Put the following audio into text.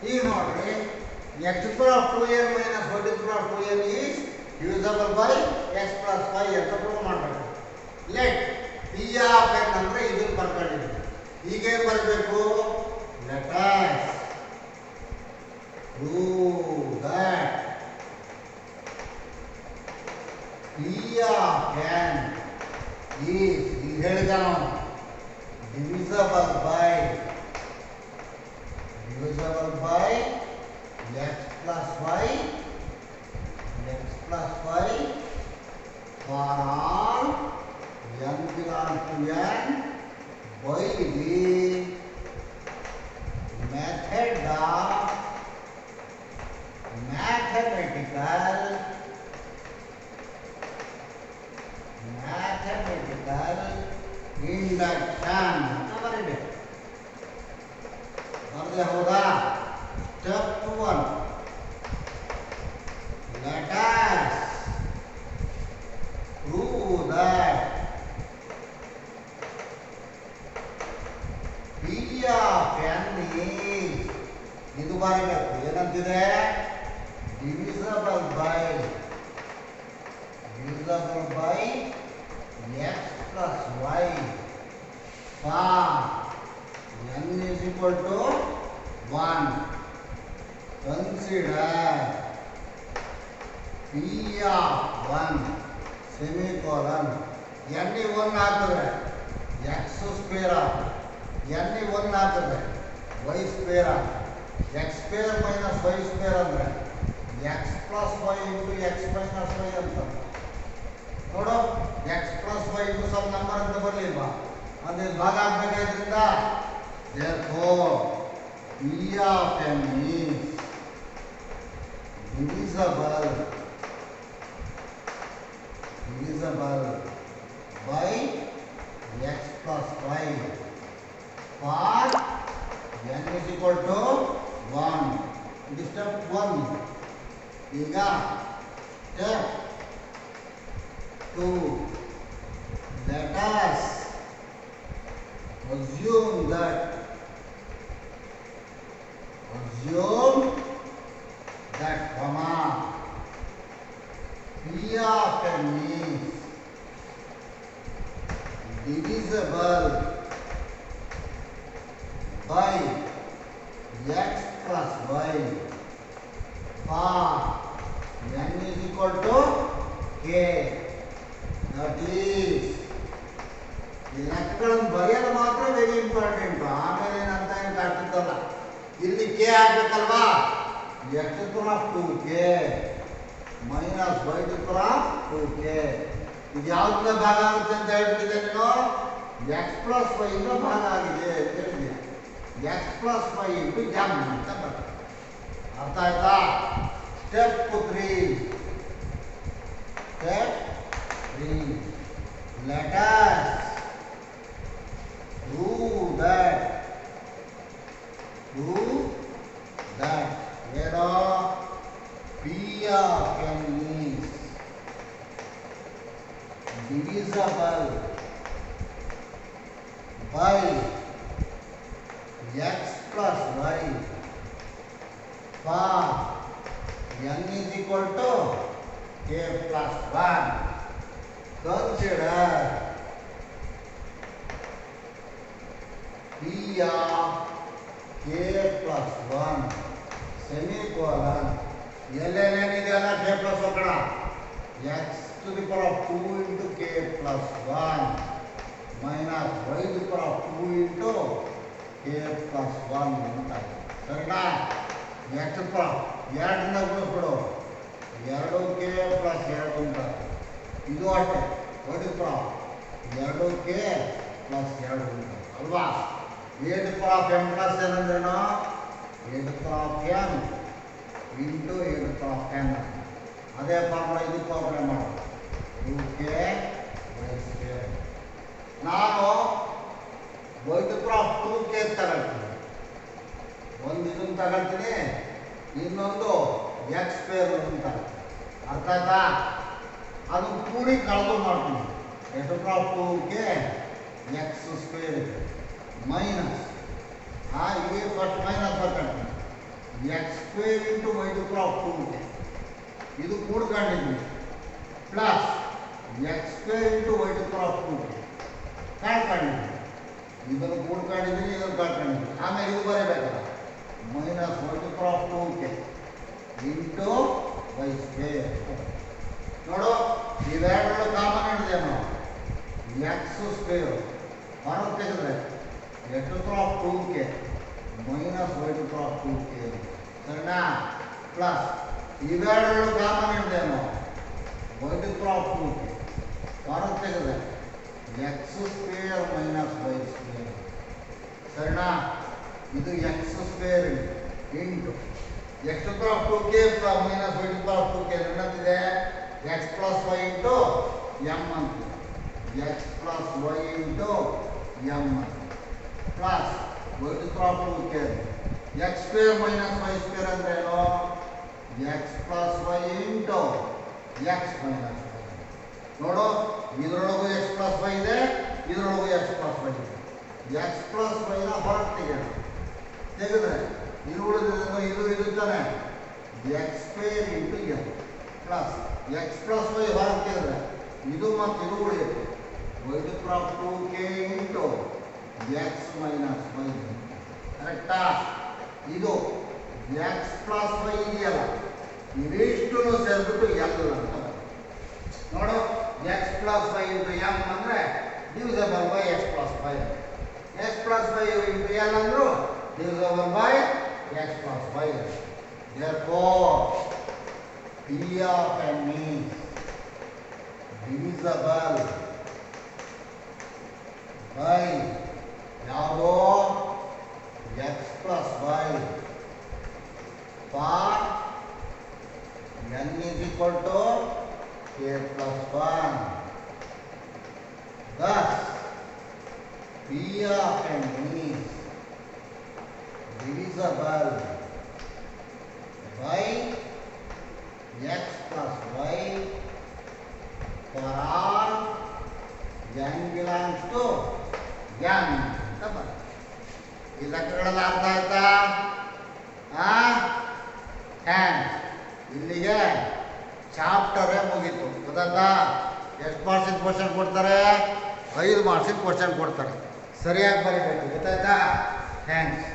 ಈಗ ನೋಡ್ರಿ x to the power of 2n minus y to the power of 2n is divisible by x plus y ಅಂತ prove ಮಾಡಬೇಕು. Let p of n ಅಂದ್ರೆ ಇದನ್ನ ಬರ್ಕೊಂಡಿದ್ದೀವಿ. ಈಗ ಏನು ಬರಬೇಕು? Let us prove that p of n is ಹೇಳಿದ ನಾವು divisible by x plus y for all n belongs to n by the method of mathematical induction ಅಂತ ಬರೀಬೇಕು. ಬರ್ದೆ ಹೌದಾ? Step 1 let us prove that p of n is ಇದು ಬರಬೇಕು. ಏನಂತಿದೆ? divisible by x plus y for n is equal to 1. Consider p of 1 semicolon n 1 ಆಗ್ತದೆ x square ಆಗ್ತದೆ, n 1 ಆಗ್ತದೆ y square ಆಗ್ತದೆ. x square minus y square ಅಂದರೆ x plus y into x minus y ಅಂತ ನೋಡು. x plus y into some number ಅಂತ ಬರಲಿಲ್ವಾ? ಅಂದರೆ ಭಾಗ ಆಗಬೇಕಾದ್ರಿಂದ therefore p of n is divisible by x plus y for n is equal to 1. This step 1. ಈಗ step 2. Let us assume that comma p of n is divisible by x plus y for n is equal to k. That is ಈ ಲೆಕ್ಕಗಳನ್ನು ಬರೆಯೋದು ಮಾತ್ರ very important. ಆಮೇಲೆ ಏನಂತ ಏನು ಕಾಡ್ತಿದ್ದಲ್ಲ, ಇಲ್ಲಿ K ಆಗ್ಬೇಕಲ್ವಾ? x to the power of 2k minus y to the power of 2k. ಇದು ಯಾವುದರಿಂದ ಭಾಗ ಆಗುತ್ತೆ ಅಂತ ಹೇಳ್ಬಿಟ್ಟಿದೆ ನೀನು? x ಪ್ಲಸ್ y ಇಂದ ಭಾಗ ಆಗಿದೆ ಅಂತ ಹೇಳಿದೆ. x plus y into m ಅಂತ ಬರ್ತದೆ. ಅರ್ಥ ಆಯ್ತಾ? Step 3. Let us prove that p of n is divisible by x plus y for n is equal to k plus 1. Consider p of k plus 1 semicolon ಎಲ್ಲೇನೇನಿದೆಯಲ್ಲ k plus 1 ಕಡ x to the power of 2 into k plus 1 minus y to the power of 2 into k plus 1 ಅಂತ. ಸರಿನಾ? x to the power ಎರಡನ್ನ ಗುಣಿಸ್ಬಿಡು, 2k plus 2 ಅಂತ. ಇದು ಅಷ್ಟೇ y to the power 2k plus 2 ಅಂತ ಅಲ್ವಾ? a to the power of m plus n ಅಂದ್ರೇನು? a to the power of m into a to the power of n. ಅದೇ formula ಇದಕ್ಕೂ apply ಮಾಡೋದು. 2k y square. ನಾನು y to the power of 2k ತಗೊಳ್ತೀನಿ, ಒಂದು ಇದನ್ನು ತಗೊಳ್ತೀನಿ, ಇನ್ನೊಂದು x ಸ್ಕ್ವೇರ್ ಅಂತ. ಅರ್ಥ ಆಯ್ತಾ? ಅದು ಕೂಡಿ ಕಳೆದು ಮಾಡ್ತೀನಿ. a to the power of 2k x square minus ಇಲ್ಲಿ ಫಸ್ಟ್ ಮೈನಸ್ ಬರ್ತೀನಿ, x square into y to power 2 ಇದು ಕೂಡ್ಕೊಂಡಿದ್ವಿ plus x square into y to power 2 ಕಳ್ಕೊಂಡಿದ್ವಿ ಇದನ್ನು ಕೂಡ್ಕೊಂಡಿದ್ದೀನಿ ಇದನ್ನು ಕಳ್ಕೊಂಡಿದ್ವಿ ಆಮೇಲೆ ಇದು ಬರೀಬೇಕಲ್ಲ minus y to power 2 into y square ನೋಡು ಇವೆರಡರಲ್ಲೂ ಕಾಮನ್ ಹಿಡಿದೇನು ಎಕ್ಸ್ ಸ್ಕ್ವೇರ್ ಹೊರಗೆ ತೆಗೆದ್ರೆ x to power 2 minus y to power 2 ಸರಿನಾ ಪ್ಲಸ್ ಇವೆರಡರಲ್ಲೂ ಕಾಮನ್ ಹಿಡಿದೇನು ವೈ ಟು ಪವರ್ 2 ಹೊರಗೆ ತೆಗೆದ್ರೆ X square minus y square ಸರಿನಾ ಇದು x square into x to power 2 minus y to power 2 ಏನಂತಿದೆ x plus y into m ಅಂತಿದೆ x plus y into m plus y to power 2 x square minus y square ಅಂದ್ರೆ ಏನು x plus y into x minus y ನೋಡು ಇದರೊಳಗೂ x plus y ಇದೆ ಇದರೊಳಗೂ x plus y ಇದೆ x plus ವೈನ ಹೊರಗೆ ತೆಗೆಯೋಣ ತೆಗೆದ್ರೆ ಇದು ಉಳಿದಿದ್ದು ಇದು ಇದು ತಾನೆ x square into m plus x plus y ಹೊರಗೆ ತೆಗೆದ್ರೆ ಇದು ಮತ್ತು ಇದು ಉಳಿಯುತ್ತೆ y to power 2 into x minus y ಕರೆಕ್ಟಾ ಇದು ಎಕ್ಸ್ ಪ್ಲಸ್ ವೈ ಇದೆಯಲ್ಲ ಇವಿಷ್ಟು ಸೇರಿಬಿಟ್ಟು ಎಲ್ಲ ಅಂತ ನೋಡು x plus y into m ಅಂದರೆ divisible by x plus y x plus y into l ಅಂದರು divisible by x plus y therefore P of n is divisible by ಯಾವುದು x plus y for n is equal to k plus 1 thus P of n is divisible by x plus y for all n belongs to n ಈ ಲೆಕ್ಕಗಳೆಲ್ಲ ಅರ್ಥ ಆಯ್ತಾ ಇಲ್ಲಿಗೆ ಚಾಪ್ಟರೇ ಮುಗೀತು ಗೊತ್ತಾಯ್ತಾ ಎಷ್ಟು ಮಾರ್ಕ್ಸಿನ question ಕೊಡ್ತಾರೆ 5 ಮಾರ್ಕ್ಸಿನ question ಕೊಡ್ತಾರೆ ಸರಿಯಾಗಿ ಬರೀಬೇಕು ಗೊತ್ತಾಯ್ತಾ ಥ್ಯಾಂಕ್ಸ್